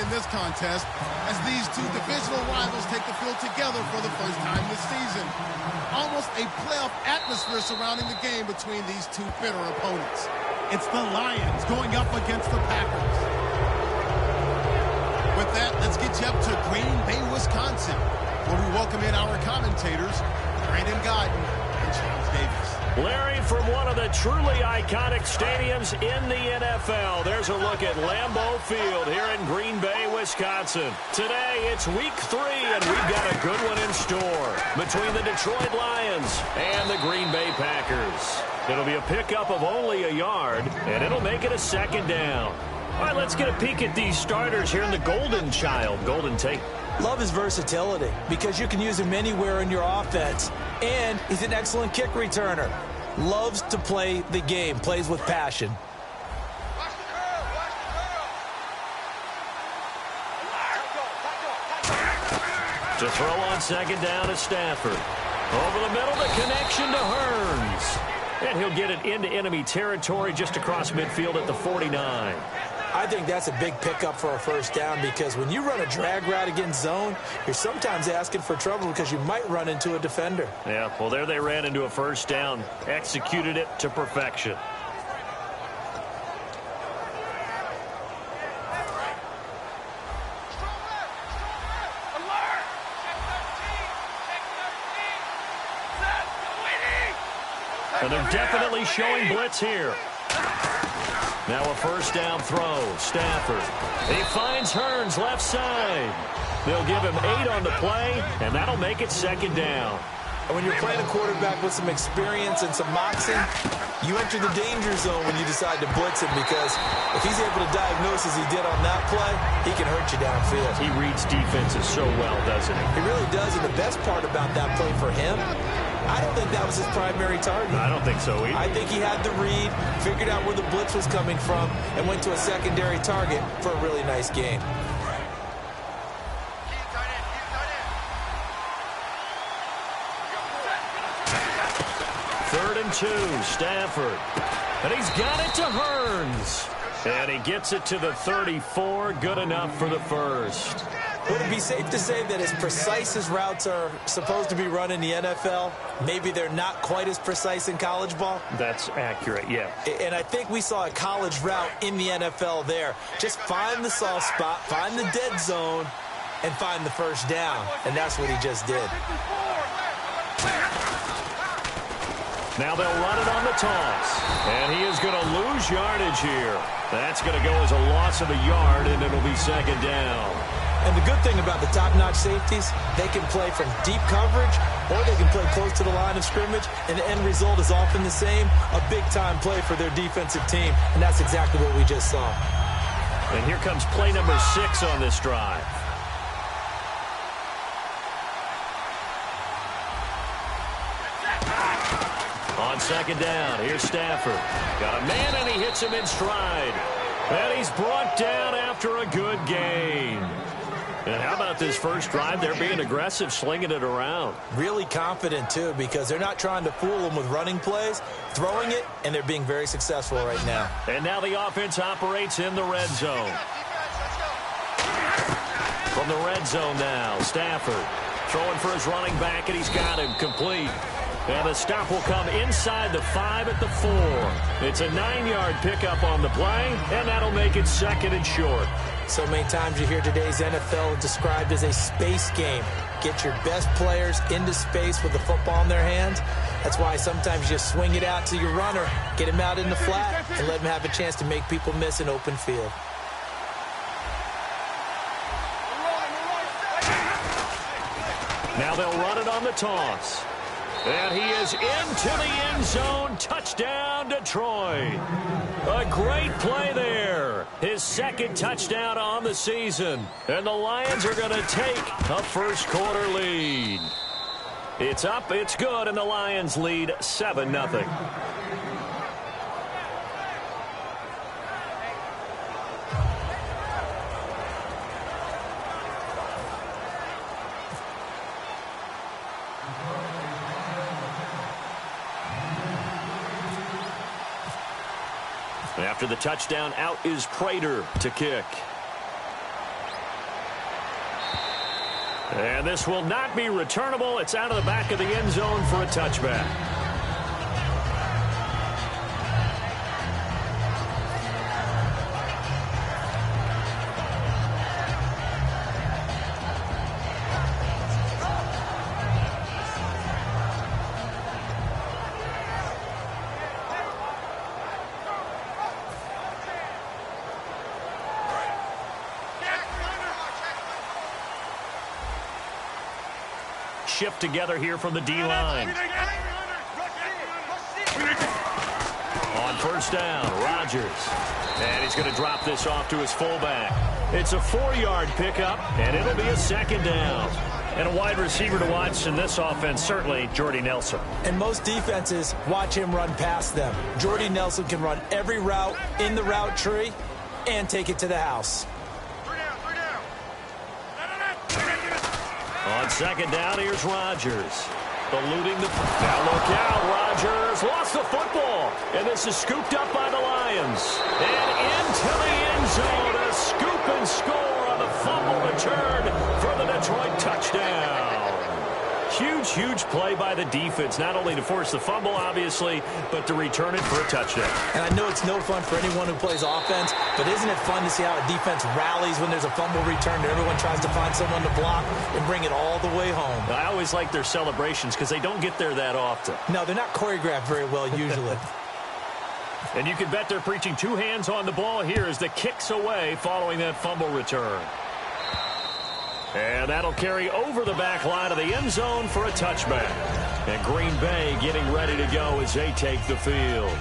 in this contest as these two divisional rivals take the field together for the first time this season. Almost a playoff atmosphere surrounding the game between these two bitter opponents. It's the Lions going up against the Packers. With that, let's get you up to Green Bay, Wisconsin, where we welcome in our commentators, Brandon Godden and James Davis. Larry, from one of the truly iconic stadiums in the NFL, there's a look at Lambeau Field here in Green Bay, Wisconsin. Today, it's week 3, and we've got a good one in store between the Detroit Lions and the Green Bay Packers. It'll be a pickup of only a yard, and it'll make it a second down. All right, let's get a peek at these starters here in the Golden Child. Golden Tate. Love his versatility because you can use him anywhere in your offense. And he's an excellent kick returner. Loves to play the game. Plays with passion. To throw on second down to Stafford. Over the middle, the connection to Hearns. And he'll get it into enemy territory just across midfield at the 49. I think that's a big pickup for a first down because when you run a drag route against zone, you're sometimes asking for trouble because you might run into a defender. Yeah, well, there they ran into a first down. Executed it to perfection. And they're definitely showing blitz here. Now a first down throw. Stafford. He finds Hearns left side. They'll give him 8 on the play, and that'll make it second down. And when you're playing a quarterback with some experience and some moxie, you enter the danger zone when you decide to blitz him because if he's able to diagnose as he did on that play, he can hurt you downfield. He reads defenses so well, doesn't he? He really does, and the best part about that play for him, I don't think that was his primary target. I don't think so either. I think he had the read, figured out where the blitz was coming from, and went to a secondary target for a really nice game. Third and 2, Stafford. And he's got it to Hearns. And he gets it to the 34, good enough for the first. Would it be safe to say that as precise as routes are supposed to be run in the NFL, maybe they're not quite as precise in college ball? That's accurate, yeah. And I think we saw a college route in the NFL there. Just find the soft spot, find the dead zone, and find the first down. And that's what he just did. Now they'll run it on the toss. And he is going to lose yardage here. That's going to go as a loss of a yard, and it'll be second down. And the good thing about the top-notch safeties, they can play from deep coverage or they can play close to the line of scrimmage, and the end result is often the same, a big-time play for their defensive team, and that's exactly what we just saw. And here comes play number 6 on this drive. On second down, here's Stafford. Got a man, and he hits him in stride. And he's brought down after a good gain. And how about this first drive? They're being aggressive, slinging it around. Really confident, too, because they're not trying to fool them with running plays, throwing it, and they're being very successful right now. And now the offense operates in the red zone. From the red zone now, Stafford throwing for his running back, and he's got him complete. And the stop will come inside the 5 at the 4. It's a 9-yard pickup on the play, and that'll make it second and short. So many times you hear today's NFL described as a space game. Get your best players into space with the football in their hands. That's why sometimes you just swing it out to your runner, get him out in the flat, and let him have a chance to make people miss an open field. Now they'll run it on the toss. And he is into the end zone. Touchdown, Detroit. A great play there. His second touchdown on the season. And the Lions are going to take a first-quarter lead. It's up, it's good, and the Lions lead 7-0. After the touchdown, out is Prater to kick. And this will not be returnable. It's out of the back of the end zone for a touchback. Shift together here from the D-line. On first down, Rodgers. And he's going to drop this off to his fullback. It's a 4-yard pickup, and it'll be a second down. And a wide receiver to watch in this offense, certainly Jordy Nelson. And most defenses watch him run past them. Jordy Nelson can run every route in the route tree and take it to the house. On second down, here's Rodgers. Eluding the... Now look out, Rodgers lost the football. And this is scooped up by the Lions. And into the end zone, a scoop and score on the fumble return for the Detroit touchdown. Huge, huge play by the defense, not only to force the fumble, obviously, but to return it for a touchdown. And I know it's no fun for anyone who plays offense, but isn't it fun to see how a defense rallies when there's a fumble return and everyone tries to find someone to block and bring it all the way home? I always like their celebrations because they don't get there that often. No, they're not choreographed very well usually. And you can bet they're preaching two hands on the ball here as the kick's away following that fumble return. And that'll carry over the back line of the end zone for a touchback. And Green Bay getting ready to go as they take the field.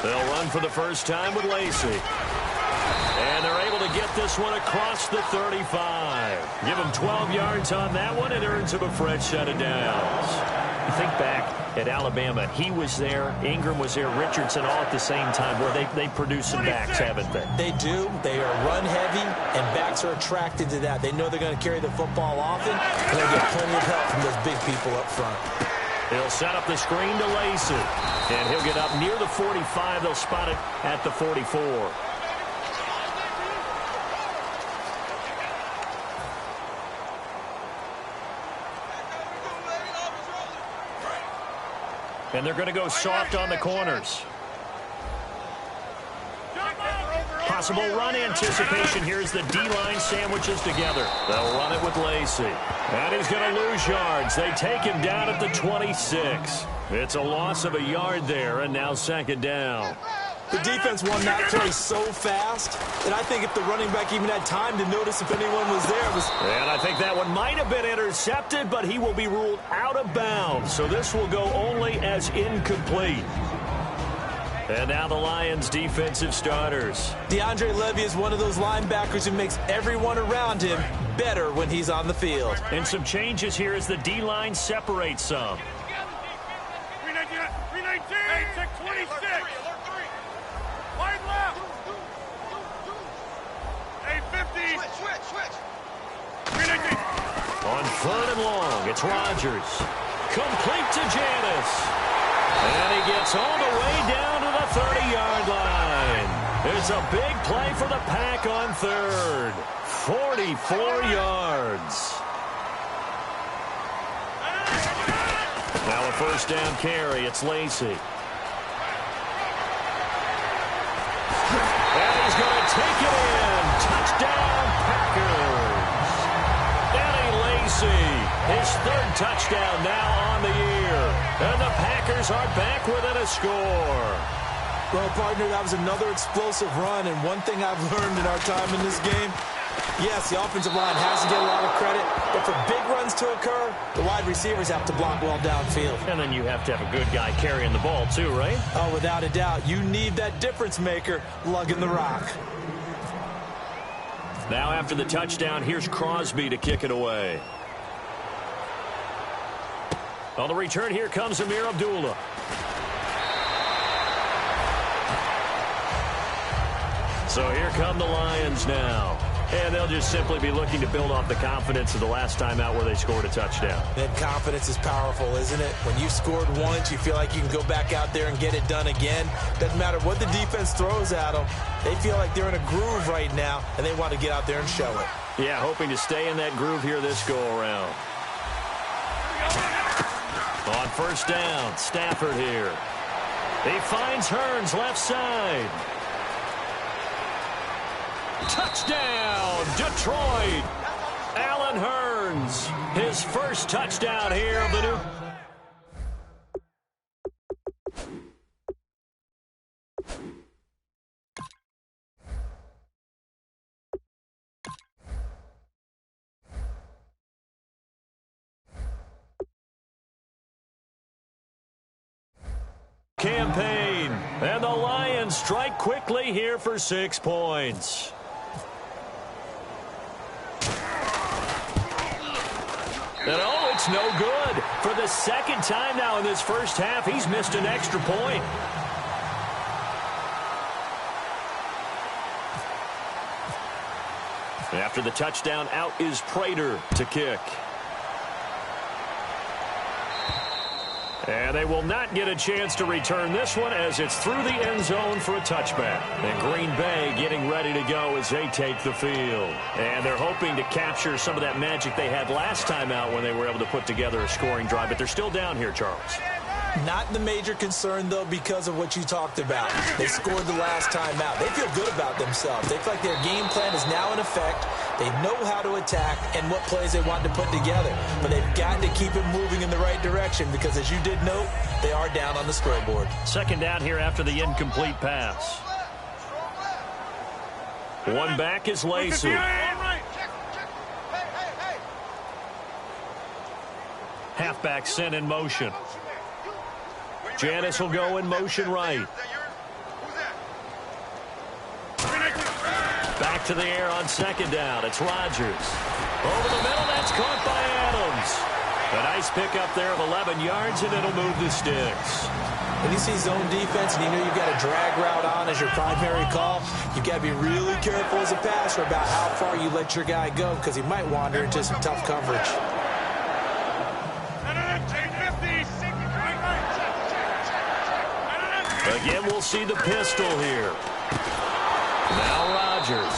They'll run for the first time with Lacey. And they're able to get this one across the 35. Give him 12 yards on that one. It earns him a fresh set of downs. You think back at Alabama, he was there, Ingram was there, Richardson all at the same time, where they produce some backs, haven't they? They do. They are run heavy, and backs are attracted to that. They know they're going to carry the football often, and they'll get plenty of help from those big people up front. He'll set up the screen to Lacey, and he'll get up near the 45. They'll spot it at the 44. And they're going to go soft on the corners. Possible run anticipation here as the D-line sandwiches together. They'll run it with Lacey. And he's going to lose yards. They take him down at the 26. It's a loss of a yard there, and now second down. The defense won that play so fast that I think if the running back even had time to notice if anyone was there. And I think that one might have been intercepted, but he will be ruled out of bounds. So this will go only as incomplete. And now the Lions' defensive starters. DeAndre Levy is one of those linebackers who makes everyone around him better when he's on the field. And some changes here as the D-line separates some. 319. Hey, check 26. Wide left. Hey, 50. Switch. 319. On third and long, it's Rodgers. Complete to Janis. And he gets all the way down to the 30-yard line. It's a big play for the Pack on third. 44 yards. Now a first down carry. It's Lacey. And he's going to take it in. Touchdown, Packers. Eddie Lacey, his third touchdown now on the year. And the Packers are back within a score. Well, partner, that was another explosive run. And one thing I've learned in our time in this game, yes, the offensive line has to get a lot of credit, but for big runs to occur, the wide receivers have to block well downfield. And then you have to have a good guy carrying the ball too, right? Oh, without a doubt. You need that difference maker lugging the rock. Now after the touchdown, here's Crosby to kick it away. On the return, here comes Amir Abdullah. So here come the Lions now. And they'll just simply be looking to build off the confidence of the last time out where they scored a touchdown. That confidence is powerful, isn't it? When you've scored once, you feel like you can go back out there and get it done again. Doesn't matter what the defense throws at them. They feel like they're in a groove right now, and they want to get out there and show it. Yeah, hoping to stay in that groove here this go-around. On first down, Stafford here. He finds Hearns left side. Touchdown, Detroit. Allen Hearns, his first touchdown here of the new... campaign. And the Lions strike quickly here for 6 points. And oh, it's no good. For the second time now in this first half, he's missed an extra point. After the touchdown, out is Prater to kick. And they will not get a chance to return this one as it's through the end zone for a touchback. And Green Bay getting ready to go as they take the field. And they're hoping to capture some of that magic they had last time out when they were able to put together a scoring drive. But they're still down here, Charles. Not the major concern, though, because of what you talked about. They scored the last time out. They feel good about themselves. They feel like their game plan is now in effect. They know how to attack and what plays they want to put together. But they've got to keep it moving in the right direction because, as you did note, they are down on the scoreboard. Second down here after the incomplete pass. One back is Lacy. Halfback sent in motion. Janice will go in motion right. Back to the air on second down. It's Rodgers. Over the middle, that's caught by Adams. A nice pickup there of 11 yards, and it'll move the sticks. When you see zone defense and you know you've got a drag route on as your primary call, you've got to be really careful as a passer about how far you let your guy go because he might wander into some tough coverage. Again, we'll see the pistol here. Now Rodgers.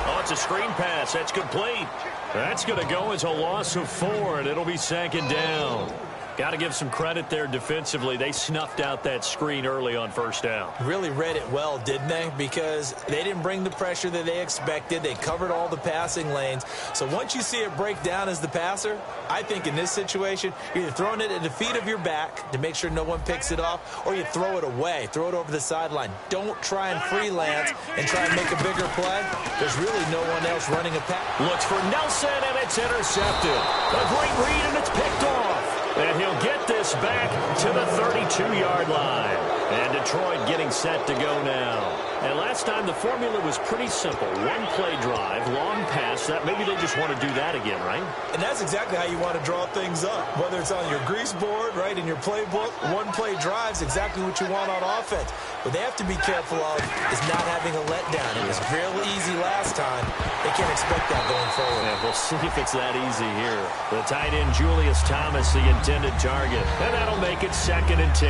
Oh, it's a screen pass. That's complete. That's going to go as a loss of 4, and it'll be second down. Got to give some credit there defensively. They snuffed out that screen early on first down. Really read it well, didn't they? Because they didn't bring the pressure that they expected. They covered all the passing lanes. So once you see it break down as the passer, I think in this situation, you're either throwing it at the feet of your back to make sure no one picks it off, or you throw it away. Throw it over the sideline. Don't try and freelance and try and make a bigger play. There's really no one else running a pass. Looks for Nelson, and it's intercepted. A great read, and it's picked off. And he'll get this back to the 32-yard line. And Detroit getting set to go now. And last time the formula was pretty simple. One-play drive, long pass. That maybe they just want to do that again, right? And that's exactly how you want to draw things up. Whether it's on your grease board, right, in your playbook, one-play drive's exactly what you want on offense. What they have to be careful of is not having a letdown. It was real easy last time. They can't expect that going forward. Yeah, we'll see if it's that easy here. The tight end, Julius Thomas, the intended target. And that'll make it 2nd and 10.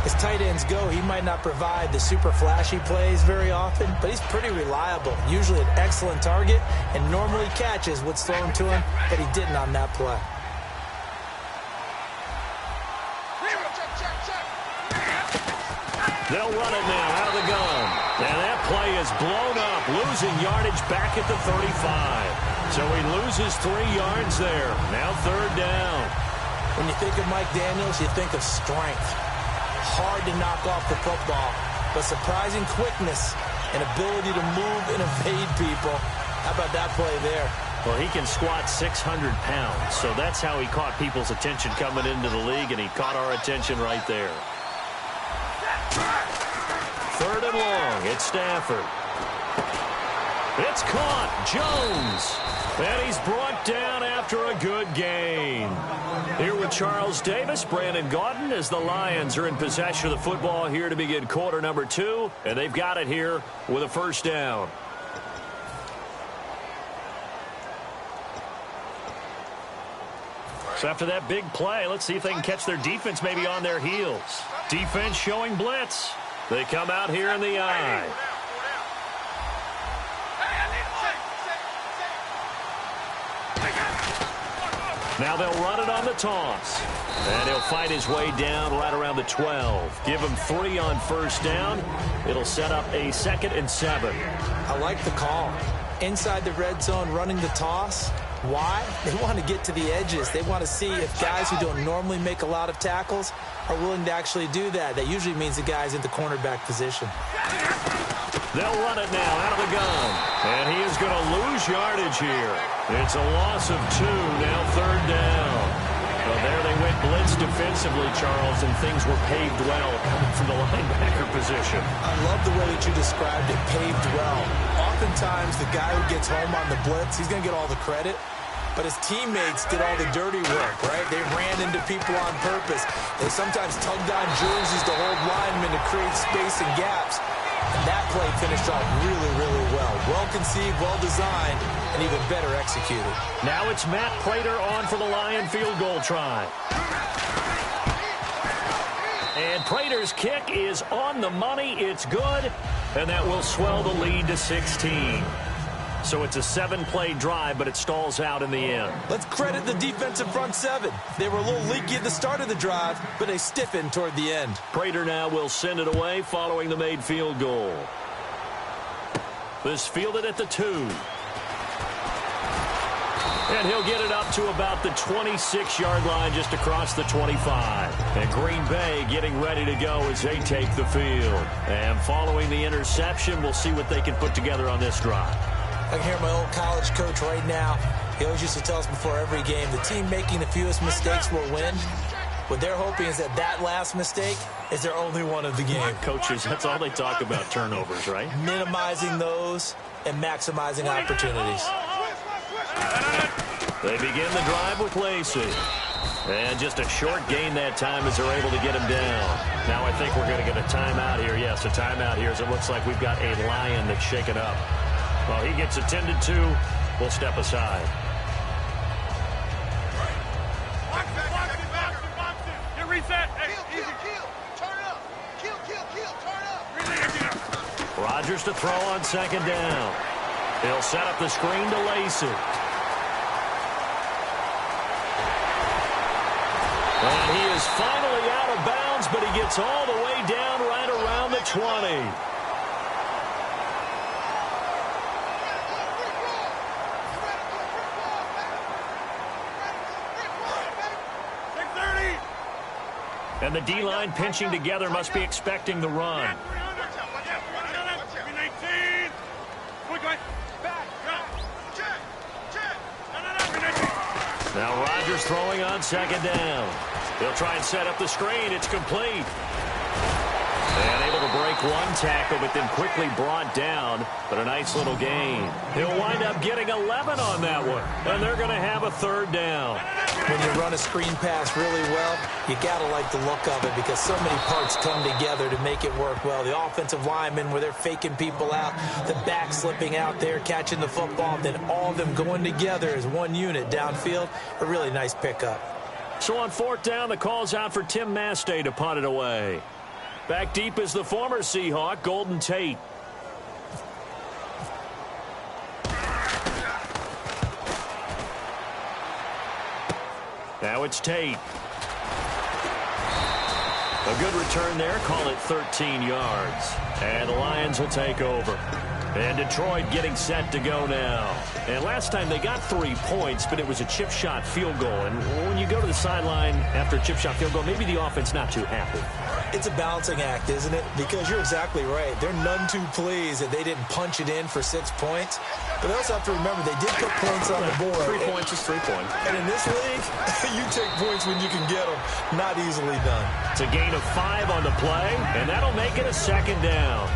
As tight ends go, he might not provide the super flashy plays very often, but he's pretty reliable. Usually an excellent target and normally catches what's thrown to him, but he didn't on that play. They'll run it now out of the gun. And that play is blown up, losing yardage back at the 35. So he loses 3 yards there. Now 3rd down. When you think of Mike Daniels, you think of strength. Hard to knock off the football, but surprising quickness and ability to move and evade people. How about that play there? Well, he can squat 600 pounds, so that's how he caught people's attention coming into the league, and he caught our attention right there. 3rd and long. It's Stafford. It's caught. Jones. And he's brought down after a good gain. Here with Charles Davis, Brandon Gaudin, as the Lions are in possession of the football here to begin quarter number 2. And they've got it here with a first down. So after that big play, let's see if they can catch their defense maybe on their heels. Defense showing blitz. They come out here in the eye. Now they'll run it on the toss. And he'll fight his way down right around the 12. Give him 3 on first down. It'll set up a 2nd and 7. I like the call. Inside the red zone, running the toss. Why? They want to get to the edges. They want to see if guys who don't normally make a lot of tackles are willing to actually do that. That usually means the guy's in the cornerback position. They'll run it now out of the gun. And he is going to lose yardage here. It's a loss of 2, now 3rd down. Well, there they went blitz defensively, Charles, and things were paved well coming from the linebacker position. I love the way that you described it, paved well. Oftentimes, the guy who gets home on the blitz, he's going to get all the credit. But his teammates did all the dirty work, right? They ran into people on purpose. They sometimes tugged on jerseys to hold linemen to create space and gaps. And that play finished off really, really well. Well-conceived, well-designed, and even better executed. Now it's Matt Prater on for the Lion field goal try. And Prater's kick is on the money. It's good, and that will swell the lead to 16. So it's a 7-play drive, but it stalls out in the end. Let's credit the defensive front 7. They were a little leaky at the start of the drive, but they stiffened toward the end. Prater now will send it away following the made field goal. This fielded at the 2. And he'll get it up to about the 26-yard line just across the 25. And Green Bay getting ready to go as they take the field. And following the interception, we'll see what they can put together on this drive. I can hear my old college coach right now. He always used to tell us before every game, the team making the fewest mistakes will win. What they're hoping is that that last mistake is their only one of the game. Coaches, that's all they talk about, turnovers, right? Minimizing those and maximizing opportunities. They begin the drive with Lacey. And just a short gain that time as they're able to get him down. Now I think we're going to get a timeout here. Yes, a timeout here as it looks like we've got a Lion that's shaken up. Well, he gets attended to. We'll step aside. Get reset. Hey, easy. Turn up. Turn up. Rodgers to throw on 2nd down. He'll set up the screen to Lacey. And he is finally out of bounds, but he gets all the way down right around the 20. And the D-line pinching together must be expecting the run. Now Rodgers throwing on 2nd down. He'll try and set up the screen. It's complete. And able to break one tackle, but then quickly brought down. But a nice little gain. He'll wind up getting 11 on that one. And they're going to have a 3rd down. When you run a screen pass really well, you got to like the look of it because so many parts come together to make it work well. The offensive linemen, where they're faking people out, the back slipping out there, catching the football, then all of them going together as one unit downfield. A really nice pickup. So on 4th down, the call's out for Tim Mastay to punt it away. Back deep is the former Seahawk, Golden Tate. Now it's Tate. A good return there, call it 13 yards. And the Lions will take over. And Detroit getting set to go now. And last time they got 3 points, but it was a chip shot field goal. And when you go to the sideline after a chip shot field goal, maybe the offense not too happy. It's a balancing act, isn't it? Because you're exactly right. They're none too pleased that they didn't punch it in for 6 points. But they also have to remember they did put points on the board. 3 points is 3 points. And in this league, you take points when you can get them. Not easily done. It's a gain of 5 on the play, and that'll make it a 2nd down.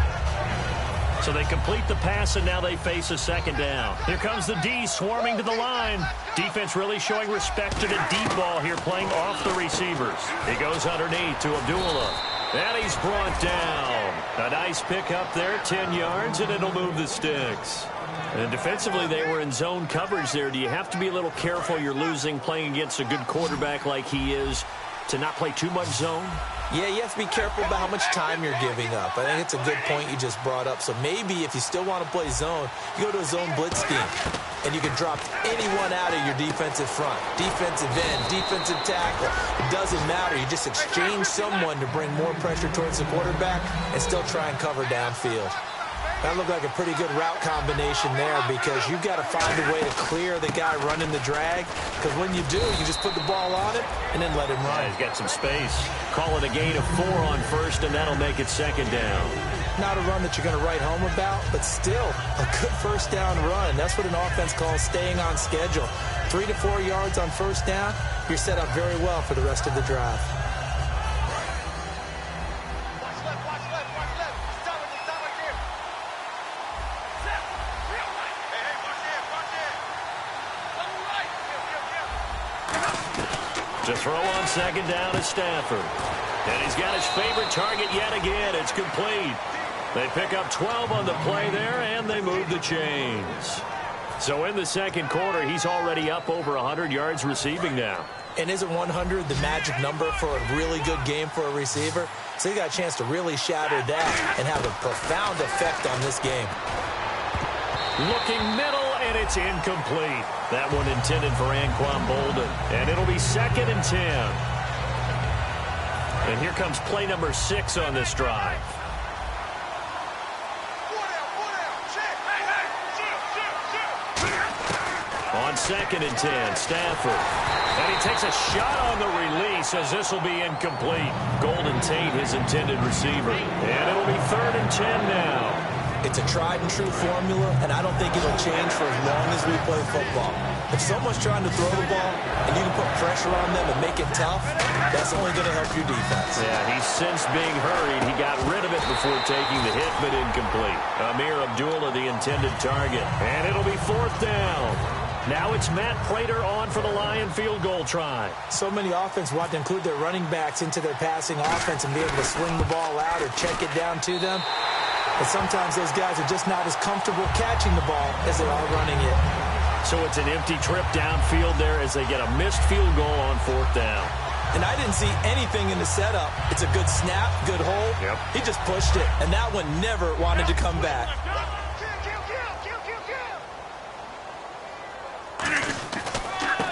So they complete the pass, and now they face a 2nd down. Here comes the D swarming to the line. Defense really showing respect to the deep ball here, playing off the receivers. He goes underneath to Abdullah. And he's brought down. A nice pick up there, 10 yards, and it'll move the sticks. And defensively, they were in zone coverage there. Do you have to be a little careful you're losing playing against a good quarterback like he is to not play too much zone? Yeah, you have to be careful about how much time you're giving up. I think it's a good point you just brought up. So maybe if you still want to play zone, you go to a zone blitz scheme. And you can drop anyone out of your defensive front. Defensive end, defensive tackle. It doesn't matter. You just exchange someone to bring more pressure towards the quarterback and still try and cover downfield. That looked like a pretty good route combination there because you've got to find a way to clear the guy running the drag. Because when you do, you just put the ball on him and then let him run. Yeah, he's got some space. Call it a gain of 4 on first, and that'll make it second down. Not a run that you're going to write home about, but still a good first down run. That's what an offense calls staying on schedule. 3 to 4 yards on first down, you're set up very well for the rest of the drive. To throw on second down is Stafford. And he's got his favorite target yet again. It's complete. They pick up 12 on the play there, and they move the chains. So in the second quarter, he's already up over 100 yards receiving now. And isn't 100 the magic number for a really good game for a receiver? So he got a chance to really shatter that and have a profound effect on this game. Looking middle, and it's incomplete. That one intended for Anquan Bolden. And it'll be second and 10. And here comes play number 6 on this drive. On second and 10, Stafford. And he takes a shot on the release as this will be incomplete. Golden Tate, his intended receiver. And it'll be third and 10 now. It's a tried-and-true formula, and I don't think it'll change for as long as we play football. If someone's trying to throw the ball and you can put pressure on them and make it tough, that's only going to help your defense. Yeah, he's sensed being hurried. He got rid of it before taking the hit, but incomplete. Amir Abdullah, the intended target. And it'll be fourth down. Now it's Matt Prater on for the Lion field goal try. So many offense want to include their running backs into their passing offense and be able to swing the ball out or check it down to them. But sometimes those guys are just not as comfortable catching the ball as they are running it. So it's an empty trip downfield there as they get a missed field goal on fourth down. And I didn't see anything in the setup. It's a good snap, good hold. Yep. He just pushed it, and that one never wanted to come back.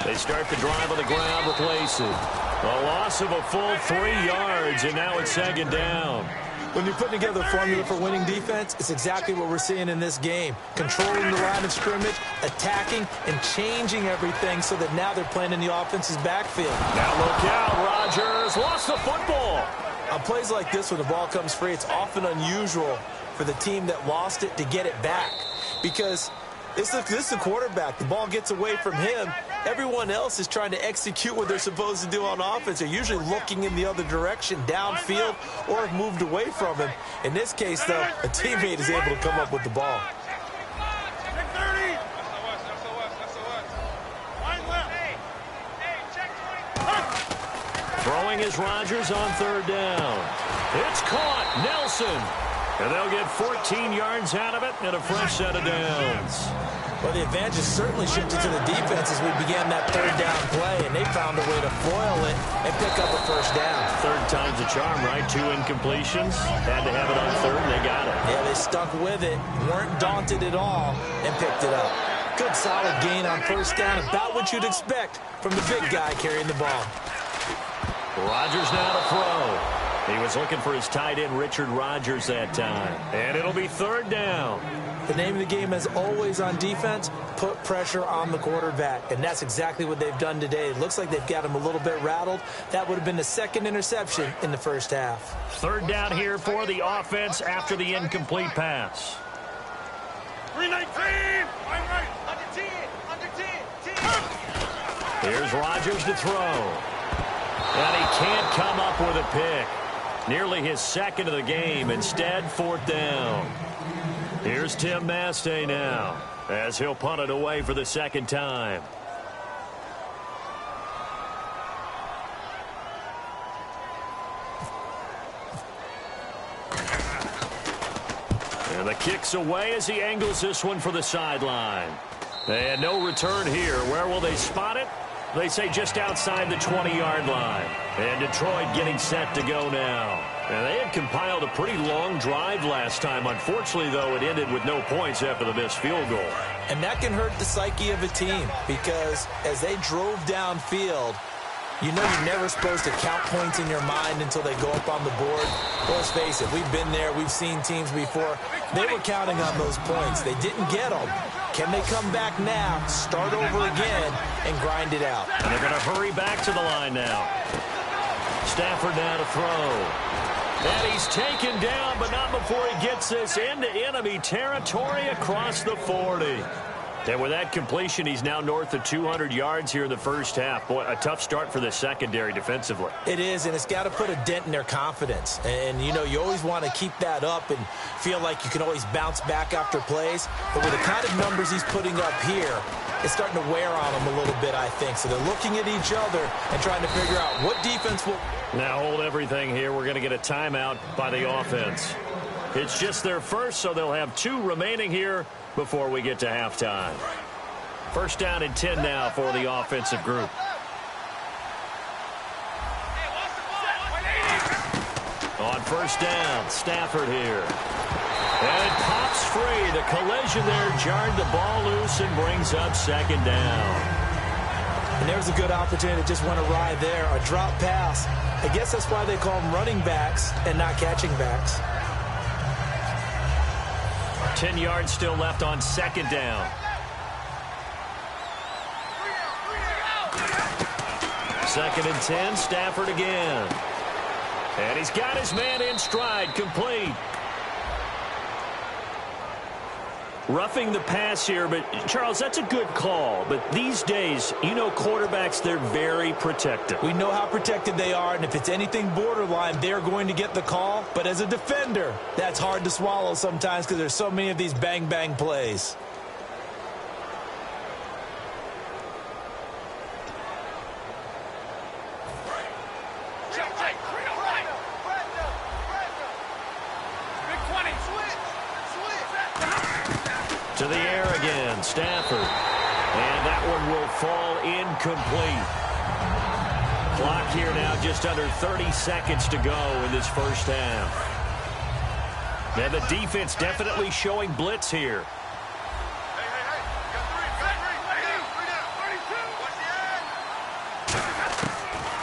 They start the drive on the ground with Lacy. A loss of a full 3 yards, and now it's second down. When you're putting together a formula for winning defense, it's exactly what we're seeing in this game. Controlling the line of scrimmage, attacking, and changing everything so that now they're playing in the offense's backfield. Now look out, Rodgers lost the football. On plays like this, when the ball comes free, it's often unusual for the team that lost it to get it back. Because this is the quarterback. The ball gets away from him. Everyone else is trying to execute what they're supposed to do on offense. They're usually looking in the other direction, downfield, or have moved away from him. In this case, though, a teammate is able to come up with the ball. Throwing is Rodgers on third down. It's caught. Nelson. And they'll get 14 yards out of it and a fresh set of downs. Well, the advantage has certainly shifted to the defense as we began that third down play, and they found a way to foil it and pick up a first down. Third time's a charm, right? 2 incompletions. Had to have it on third, and they got it. Yeah, they stuck with it, weren't daunted at all, and picked it up. Good, solid gain on first down, about what you'd expect from the big guy carrying the ball. Rodgers now to throw. He was looking for his tight end, Richard Rodgers, that time. And it'll be third down. The name of the game is always on defense, put pressure on the quarterback. And that's exactly what they've done today. It looks like they've got him a little bit rattled. That would have been the second interception in the first half. Third down here for the offense after the incomplete pass. 319! Here's Rodgers to throw. And he can't come up with a pick. Nearly his second of the game. Instead, fourth down. Here's Tim Mastay now as he'll punt it away for the second time. Kicks away as he angles this one for the sideline. And no return here. Where will they spot it? They say just outside the 20-yard line. And Detroit getting set to go now. And they had compiled a pretty long drive last time. Unfortunately, though, it ended with no points after the missed field goal. And that can hurt the psyche of a team because as they drove downfield, you know you're never supposed to count points in your mind until they go up on the board. Let's face it, we've been there. We've seen teams before. They were counting on those points. They didn't get them. Can they come back now, start over again, and grind it out? And they're going to hurry back to the line now. Stafford now to throw. And he's taken down, but not before he gets this into enemy territory across the 40. And with that completion, he's now north of 200 yards here in the first half. Boy, a tough start for the secondary defensively. It is, and it's got to put a dent in their confidence. And, you know, you always want to keep that up and feel like you can always bounce back after plays. But with the kind of numbers he's putting up here, it's starting to wear on them a little bit, I think. So they're looking at each other and trying to figure out what defense will... Now hold everything here. We're going to get a timeout by the offense. It's just their first, so they'll have 2 remaining here before we get to halftime. First down and 10 now for the offensive group. On first down, Stafford here. And it pops free. The collision there jarred the ball loose and brings up second down. And there's a good opportunity to just want to ride there. A drop pass. I guess that's why they call them running backs and not catching backs. 10 yards still left on second down. Second and 10, Stafford again. And he's got his man in stride, complete. Roughing the pass here, but Charles, that's a good call. But these days, you know quarterbacks, they're very protective. We know how protected they are, and if it's anything borderline, they're going to get the call. But as a defender, that's hard to swallow sometimes because there's so many of these bang-bang plays. To the air again, Stafford. And that one will fall incomplete. Clock here now just under 30 seconds to go in this first half. And the defense definitely showing blitz here.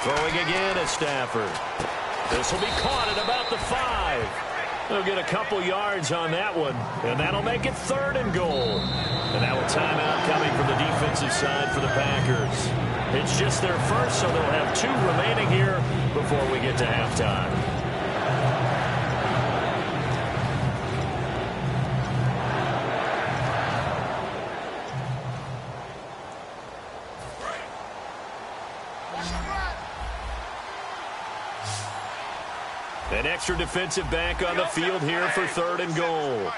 Throwing again at Stafford. This will be caught at about the 5. They'll get a couple yards on that one, and that'll make it 3rd and goal. And now a timeout coming from the defensive side for the Packers. It's just their first, so they'll have 2 remaining here before we get to halftime. An extra defensive back on the field here for 3rd and goal.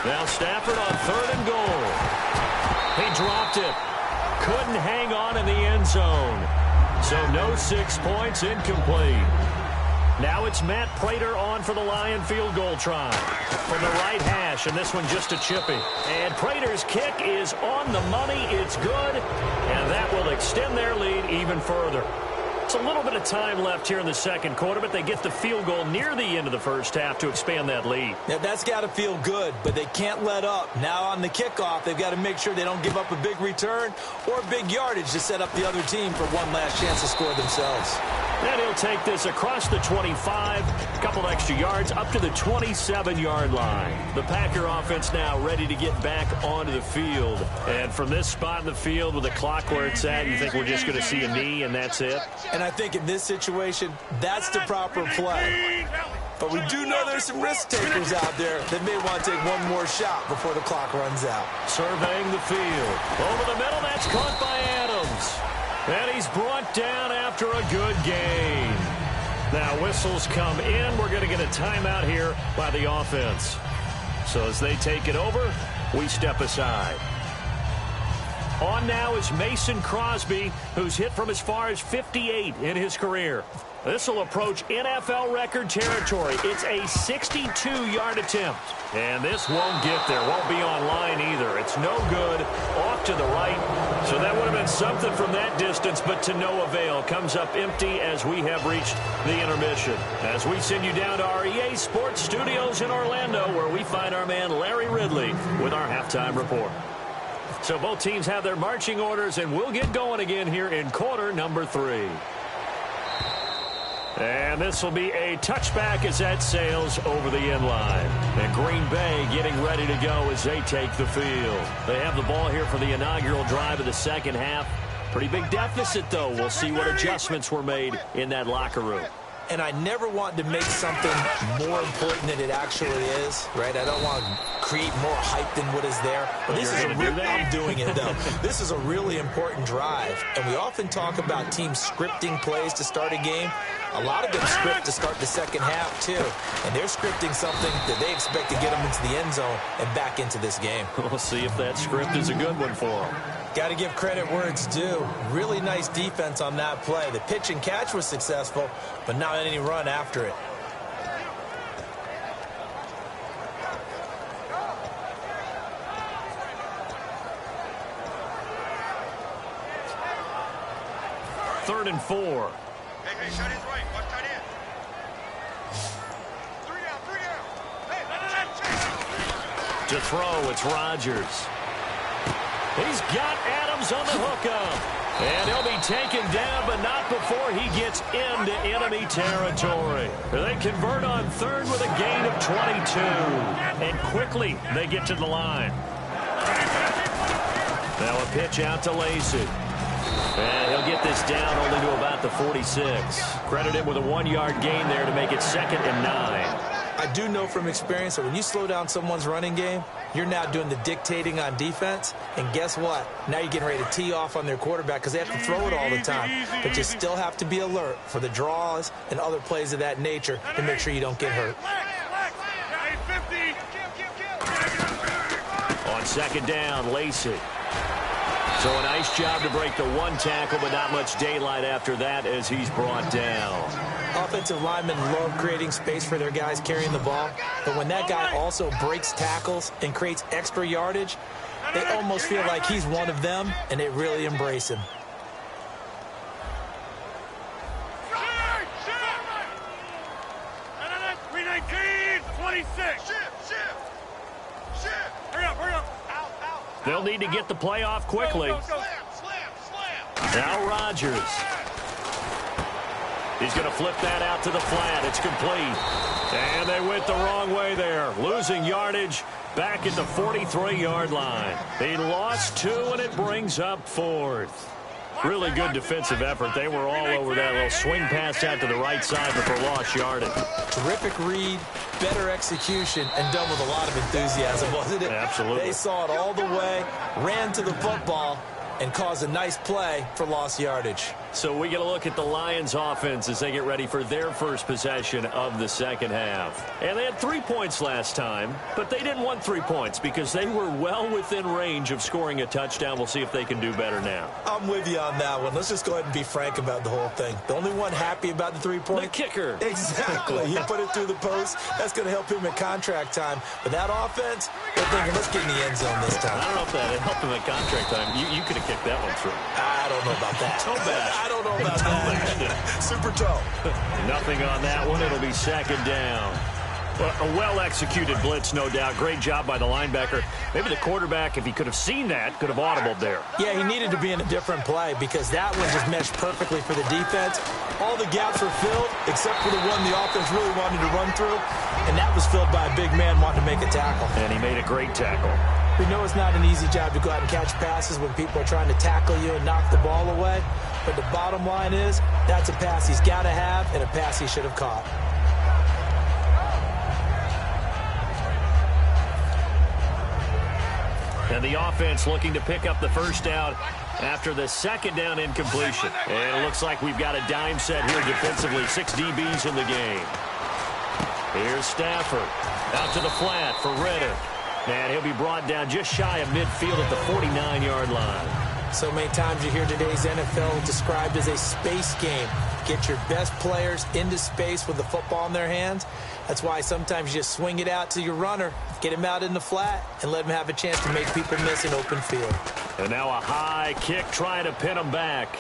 Now Stafford on 3rd and goal. He dropped it. Couldn't hang on in the end zone. So no 6 points, incomplete. Now it's Matt Prater on for the Lion field goal try. From the right hash, and this one just a chippy. And Prater's kick is on the money. It's good, and that will extend their lead even further. It's a little bit of time left here in the second quarter, but they get the field goal near the end of the first half to expand that lead. Yeah, that's got to feel good, but they can't let up. Now on the kickoff, they've got to make sure they don't give up a big return or big yardage to set up the other team for one last chance to score themselves. And he'll take this across the 25, a couple extra yards, up to the 27-yard line. The Packer offense now ready to get back onto the field. And from this spot in the field with the clock where it's at, you think we're just going to see a knee and that's it? And I think in this situation, that's the proper play. But we do know there's some risk takers out there that may want to take one more shot before the clock runs out. Surveying the field. Over the middle, that's caught by Adams. And he's brought down after a good gain. Now whistles come in. We're going to get a timeout here by the offense. So as they take it over, we step aside. On now is Mason Crosby, who's hit from as far as 58 in his career. This will approach NFL record territory. It's a 62-yard attempt. And this won't get there. Won't be on line either. It's no good. Off to the right. So that would have been something from that distance, but to no avail. Comes up empty as we have reached the intermission. As we send you down to our EA Sports Studios in Orlando, where we find our man Larry Ridley with our halftime report. So both teams have their marching orders, and we'll get going again here in quarter number 3. And this will be a touchback as that sails over the end line. And Green Bay getting ready to go as they take the field. They have the ball here for the inaugural drive of the second half. Pretty big deficit, though. We'll see what adjustments were made in that locker room. And I never want to make something more important than it actually is, right? I don't want to create more hype than what is there. But this is I'm doing it, though. This is a really important drive. And we often talk about teams scripting plays to start a game. A lot of them script to start the second half, too. And they're scripting something that they expect to get them into the end zone and back into this game. We'll see if that script is a good one for them. Got to give credit where it's due. Really nice defense on that play. The pitch and catch was successful, but not any run after it. Third and 4. Hey, shut his right. Watch tight end. 3 down. Hey, let it. To throw, it's Rodgers. He's got Adams on the hookup. And he'll be taken down, but not before he gets into enemy territory. They convert on third with a gain of 22. And quickly, they get to the line. Now a pitch out to Lacey. And he'll get this down only to about the 46. Credit him with a 1-yard gain there to make it 2nd and 9. I do know from experience that when you slow down someone's running game, you're now doing the dictating on defense. And guess what? Now you're getting ready to tee off on their quarterback because they have to throw it all the time. But you still have to be alert for the draws and other plays of that nature to make sure you don't get hurt. On 2nd down, Lacey. So a nice job to break the 1 tackle, but not much daylight after that as he's brought down. Offensive linemen love creating space for their guys carrying the ball, but when that guy also breaks tackles and creates extra yardage, they almost feel like he's one of them, and they really embrace him. They'll need to get the play off quickly. Now Rodgers. He's going to flip that out to the flat. It's complete. And they went the wrong way there. Losing yardage back at the 43-yard line. He lost 2, and it brings up 4th. Really good defensive effort. They were all over that little swing pass out to the right side before lost yardage. Terrific read, better execution, and done with a lot of enthusiasm, wasn't it? Absolutely. They saw it all the way, ran to the football, and caused a nice play for lost yardage. So we get a look at the Lions offense as they get ready for their first possession of the second half. And they had 3 points last time, but they didn't want 3 points because they were well within range of scoring a touchdown. We'll see if they can do better now. I'm with you on that one. Let's just go ahead and be frank about the whole thing. The only one happy about the 3-point? The kicker. Exactly. He put it through the post. That's going to help him at contract time. But that offense, they're thinking, let's get in the end zone this time. I don't know if that helped him at contract time. You could have kicked that one through. I don't know about that. Toe bash. I don't know about that. Super toe. Nothing on that one. It'll be 2nd down. Well, a well-executed blitz, no doubt. Great job by the linebacker. Maybe the quarterback, if he could have seen that, could have audibled there. Yeah, he needed to be in a different play because that one just meshed perfectly for the defense. All the gaps were filled except for the one the offense really wanted to run through, and that was filled by a big man wanting to make a tackle. And he made a great tackle. We know it's not an easy job to go out and catch passes when people are trying to tackle you and knock the ball away, but the bottom line is that's a pass he's got to have and a pass he should have caught. And the offense looking to pick up the first down after the 2nd down incompletion. And it looks like we've got a dime set here defensively. 6 DBs in the game. Here's Stafford. Out to the flat for Riddick. And he'll be brought down just shy of midfield at the 49-yard line. So many times you hear today's NFL described as a space game. Get your best players into space with the football in their hands. That's why sometimes you just swing it out to your runner, get him out in the flat, and let him have a chance to make people miss an open field. And now a high kick trying to pin him back.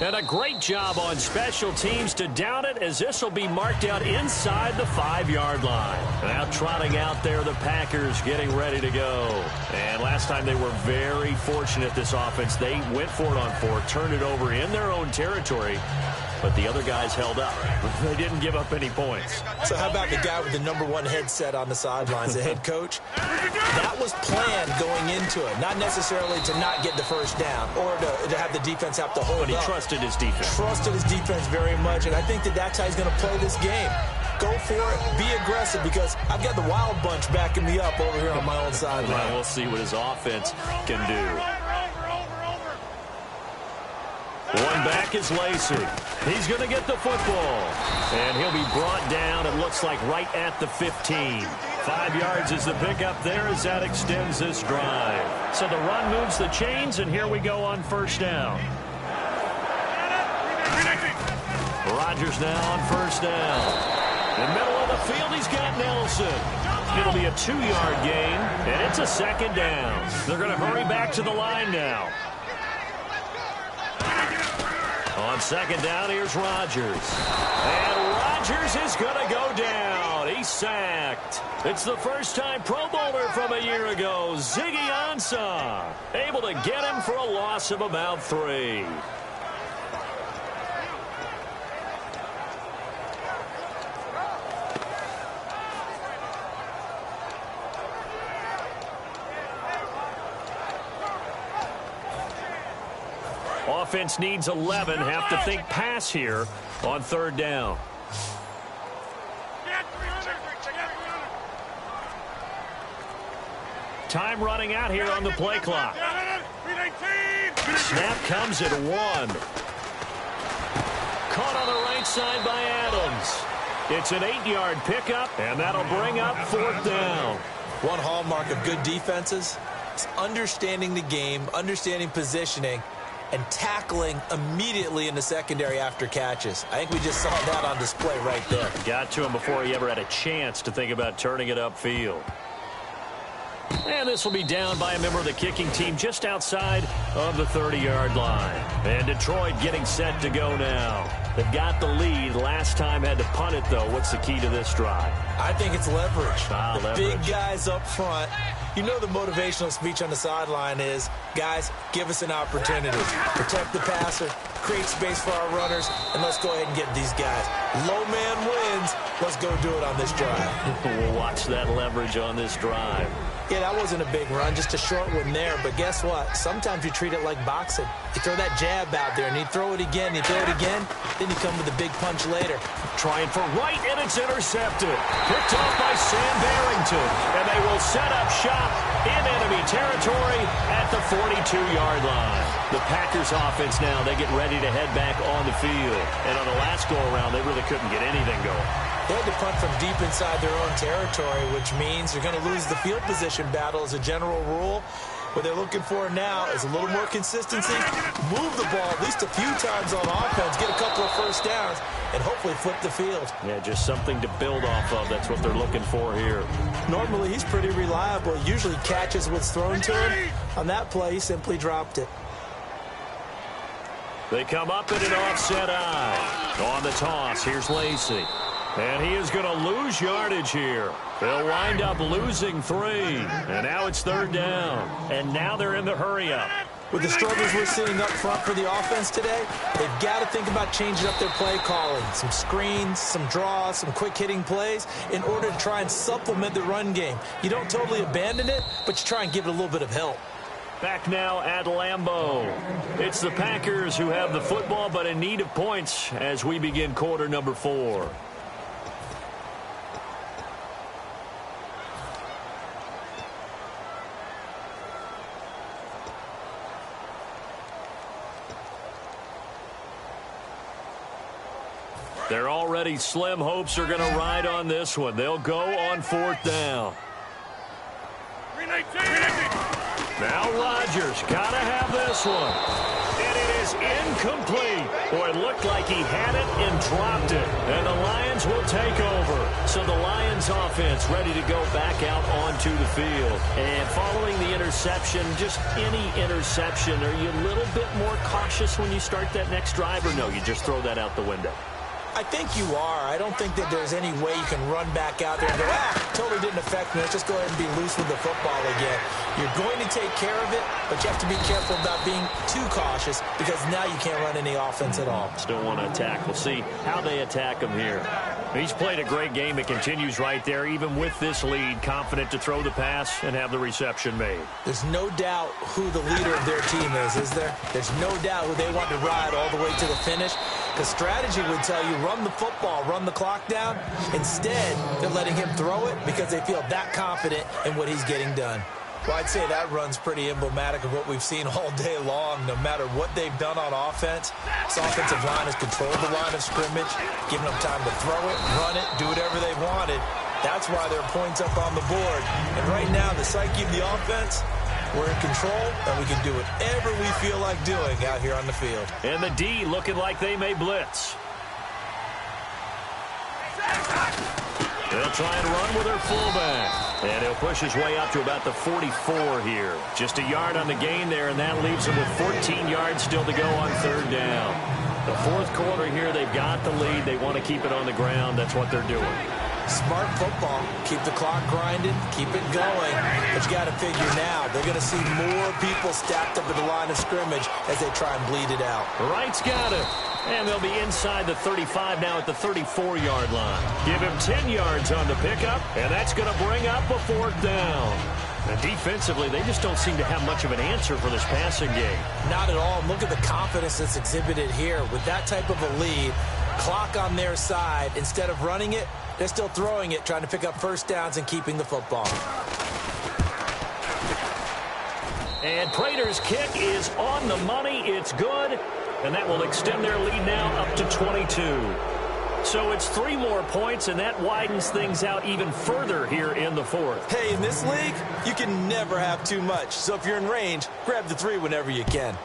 And a great job on special teams to down it, as this will be marked out inside the 5-yard line. Now trotting out there, the Packers getting ready to go. And last time they were very fortunate, this offense. They went for it on 4, turned it over in their own territory, but the other guys held up. They didn't give up any points. So how about the guy with the #1 headset on the sidelines, the head coach? That was planned going into it, not necessarily to not get the first down or to have the defense have to hold up. But he trusted his defense. Trusted his defense very much, and I think that's how he's going to play this game. Go for it, be aggressive, because I've got the wild bunch backing me up over here on my own sideline. Well, we'll see what his offense can do. One back is Lacey. He's going to get the football. And he'll be brought down, it looks like, right at the 15. 5 yards is the pickup there as that extends this drive. So the run moves the chains, and here we go on first down. Rodgers now on first down. In the middle of the field, he's got Nelson. It'll be a 2-yard gain, and it's a second down. They're going to hurry back to the line now. On second down, here's Rodgers. And Rodgers is going to go down. He's sacked. It's the first-time Pro Bowler from a year ago, Ziggy Ansah, able to get him for a loss of about 3. Offense needs 11. Have to think pass here on third down. Time running out here on the play clock. Snap comes at 1. Caught on the right side by Adams. It's an 8-yard pickup, and that'll bring up fourth down. One hallmark of good defenses is understanding the game, understanding positioning, and tackling immediately in the secondary after catches. I think we just saw that on display right there. Got to him before he ever had a chance to think about turning it upfield. And this will be down by a member of the kicking team just outside of the 30-yard line. And Detroit getting set to go now. They've got the lead. Last time had to punt it, though. What's the key to this drive? I think it's leverage. Leverage. Big guys up front. You know the motivational speech on the sideline is, guys, give us an opportunity. Protect the passer, create space for our runners, and let's go ahead and get these guys. Low man wins. Let's go do it on this drive. We'll watch that leverage on this drive. Yeah, that wasn't a big run, just a short one there. But guess what? Sometimes you treat it like boxing. You throw that jab out there, and you throw it again, you throw it again, then you come with a big punch later. Trying for right, and it's intercepted. Picked off by Sam Barrington. And they will set up shop in enemy territory at the 42-yard line. The Packers offense now, they get ready to head back on the field. And on the last go-around, they really couldn't get anything going. They had to punt from deep inside their own territory, which means they're going to lose the field position battle as a general rule. What they're looking for now is a little more consistency, move the ball at least a few times on offense, get a couple of first downs, and hopefully flip the field. Yeah, just something to build off of. That's what they're looking for here. Normally, he's pretty reliable. He usually catches what's thrown to him. On that play, he simply dropped it. They come up in an offset eye. On the toss, here's Lacey. And he is going to lose yardage here. They'll wind up losing 3. And now it's third down. And now they're in the hurry-up. With the struggles we're seeing up front for the offense today, they've got to think about changing up their play calling. Some screens, some draws, some quick-hitting plays in order to try and supplement the run game. You don't totally abandon it, but you try and give it a little bit of help. Back now at Lambeau. It's the Packers who have the football, but in need of points as we begin quarter number 4. They're already slim hopes are going to ride on this one. They'll go on fourth down. 319. Now Rodgers got to have this one. And it is incomplete. Boy, it looked like he had it and dropped it. And the Lions will take over. So the Lions offense ready to go back out onto the field. And following the interception, just any interception, are you a little bit more cautious when you start that next drive, or no, you just throw that out the window? I think you are. I don't think that there's any way you can run back out there and go, totally didn't affect me. Let's just go ahead and be loose with the football again. You're going to take care of it, but you have to be careful about being too cautious because now you can't run any offense at all. Still want to attack. We'll see how they attack him here. He's played a great game. It continues right there, even with this lead, confident to throw the pass and have the reception made. There's no doubt who the leader of their team is there? There's no doubt who they want to ride all the way to the finish. Because strategy would tell you, run the football, run the clock down. Instead, they're letting him throw it because they feel that confident in what he's getting done. Well, I'd say that run's pretty emblematic of what we've seen all day long. No matter what they've done on offense, this offensive line has controlled the line of scrimmage, giving them time to throw it, run it, do whatever they wanted. That's why there are points up on the board. And right now, the psyche of the offense, we're in control, and we can do whatever we feel like doing out here on the field. And the D looking like they may blitz. They'll try and run with their fullback. And he'll push his way up to about the 44 here. Just a yard on the gain there, and that leaves him with 14 yards still to go on third down. The fourth quarter here, they've got the lead. They want to keep it on the ground. That's what they're doing. Smart football. Keep the clock grinding. Keep it going. But you got to figure now, they're going to see more people stacked up at the line of scrimmage as they try and bleed it out. Wright's got it. And they'll be inside the 35 now at the 34-yard line. Give him 10 yards on the pickup, and that's going to bring up a fourth down. And defensively, they just don't seem to have much of an answer for this passing game. Not at all. Look at the confidence that's exhibited here. With that type of a lead, clock on their side, instead of running it, they're still throwing it, trying to pick up first downs and keeping the football. And Prater's kick is on the money. It's good. And that will extend their lead now up to 22. So it's 3 more points, and that widens things out even further here in the fourth. Hey, in this league, you can never have too much. So if you're in range, grab the 3 whenever you can.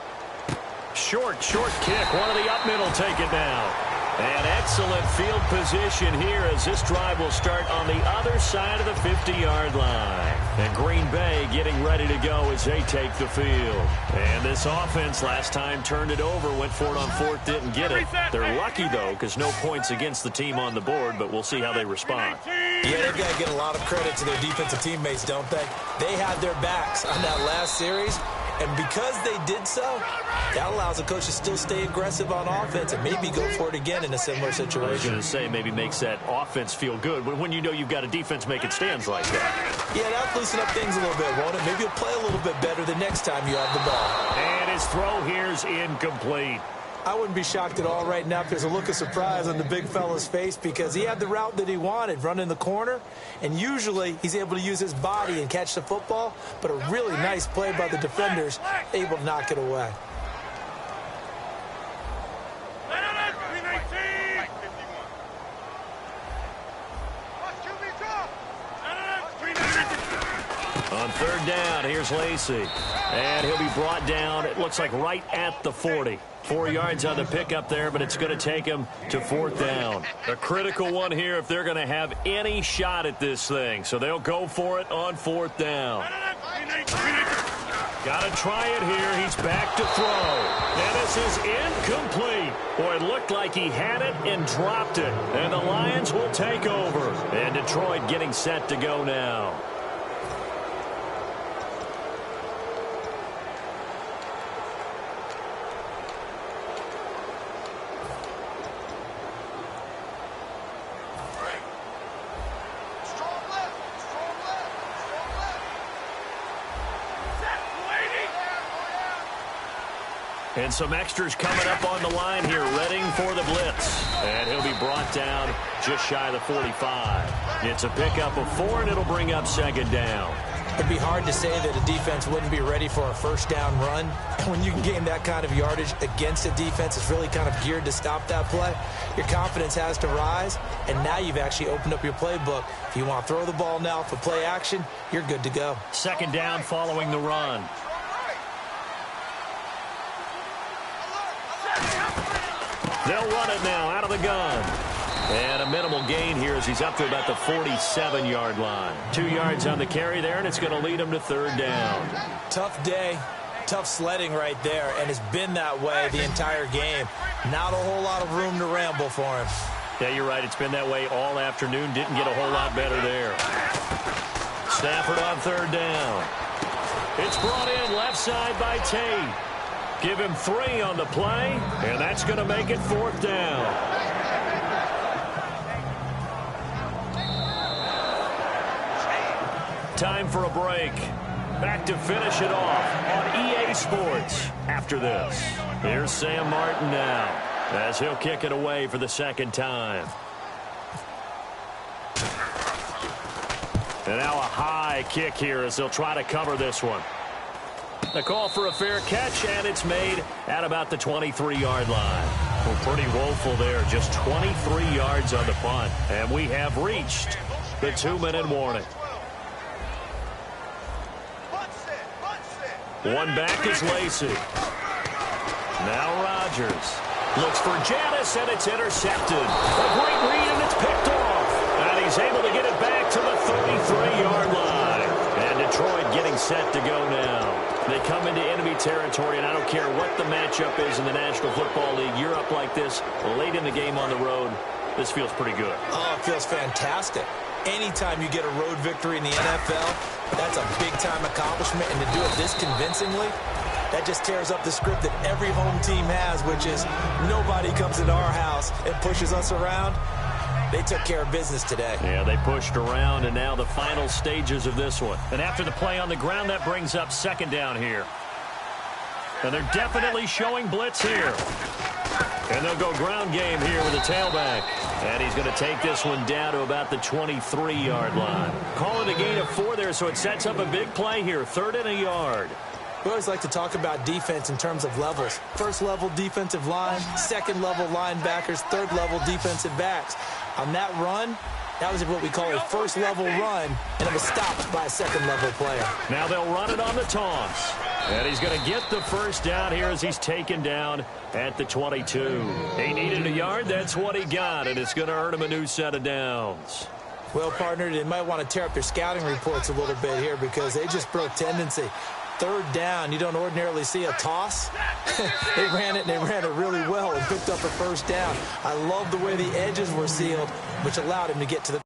Short kick. One of the up middle take it down. An excellent field position here as this drive will start on the other side of the 50-yard line. And Green Bay getting ready to go as they take the field. And this offense last time turned it over, went for it on fourth, didn't get it. They're lucky, though, because no points against the team on the board, but we'll see how they respond. Yeah, they've got to get a lot of credit to their defensive teammates, don't they? They had their backs on that last series. And because they did so, that allows the coach to still stay aggressive on offense and maybe go for it again in a similar situation. I was going to say, maybe makes that offense feel good when you know you've got a defense making stands like that. Yeah, that'll loosen up things a little bit, won't it? Maybe you'll play a little bit better the next time you have the ball. And his throw here's incomplete. I wouldn't be shocked at all right now if there's a look of surprise on the big fella's face because he had the route that he wanted, running the corner, and usually he's able to use his body and catch the football, but a really nice play by the defenders, able to knock it away. On third down, here's Lacy. And he'll be brought down, it looks like right at the 40. 4 yards on the pickup there, but it's going to take him to fourth down. A critical one here if they're going to have any shot at this thing. So they'll go for it on fourth down. Got to try it here. He's back to throw. And this is incomplete. Boy, it looked like he had it and dropped it. And the Lions will take over. And Detroit getting set to go now. And some extras coming up on the line here, readying for the blitz. And he'll be brought down just shy of the 45. It's a pickup of 4, and it'll bring up second down. It'd be hard to say that a defense wouldn't be ready for a first down run. And when you can gain that kind of yardage against a defense that's really kind of geared to stop that play, your confidence has to rise, and now you've actually opened up your playbook. If you want to throw the ball now for play action, you're good to go. Second down following the run. They'll run it now out of the gun. And a minimal gain here as he's up to about the 47-yard line. 2 yards on the carry there, and it's going to lead him to third down. Tough day, tough sledding right there, and it's been that way the entire game. Not a whole lot of room to ramble for him. Yeah, you're right. It's been that way all afternoon. Didn't get a whole lot better there. Stafford on third down. It's brought in left side by Tate. Give him 3 on the play, and that's going to make it fourth down. Time for a break. Back to finish it off on EA Sports after this. Here's Sam Martin now as he'll kick it away for the second time. And now a high kick here as they'll try to cover this one. The call for a fair catch, and it's made at about the 23-yard line. Well, pretty woeful there. Just 23 yards on the punt. And we have reached the 2-minute warning. One back is Lacey. Now Rodgers looks for Janice, and it's intercepted. A great read, and it's picked off. And he's able to get it back to the 33-yard line. And Detroit getting set to go now. They come into enemy territory, and I don't care what the matchup is in the National Football League. You're up like this late in the game on the road. This feels pretty good. Oh, it feels fantastic. Anytime you get a road victory in the NFL, that's a big-time accomplishment, and to do it this convincingly, that just tears up the script that every home team has, which is nobody comes into our house and pushes us around. They took care of business today. Yeah, they pushed around, and now the final stages of this one. And after the play on the ground, that brings up second down here. And they're definitely showing blitz here. And they'll go ground game here with a tailback. And he's going to take this one down to about the 23-yard line. Call it a gain of 4 there, so it sets up a big play here. 3rd and a yard. We always like to talk about defense in terms of levels. First level defensive line, second level linebackers, third level defensive backs. On that run, that was what we call a first level run, and it was stopped by a second level player. Now they'll run it on the toss. And he's going to get the first down here as he's taken down at the 22. He needed a yard. That's what he got, and it's going to earn him a new set of downs. Well, partner, they might want to tear up their scouting reports a little bit here because they just broke tendency. 3rd down, you don't ordinarily see a toss. They ran it, and they ran it really well and picked up a first down. I love the way the edges were sealed, which allowed him to get to the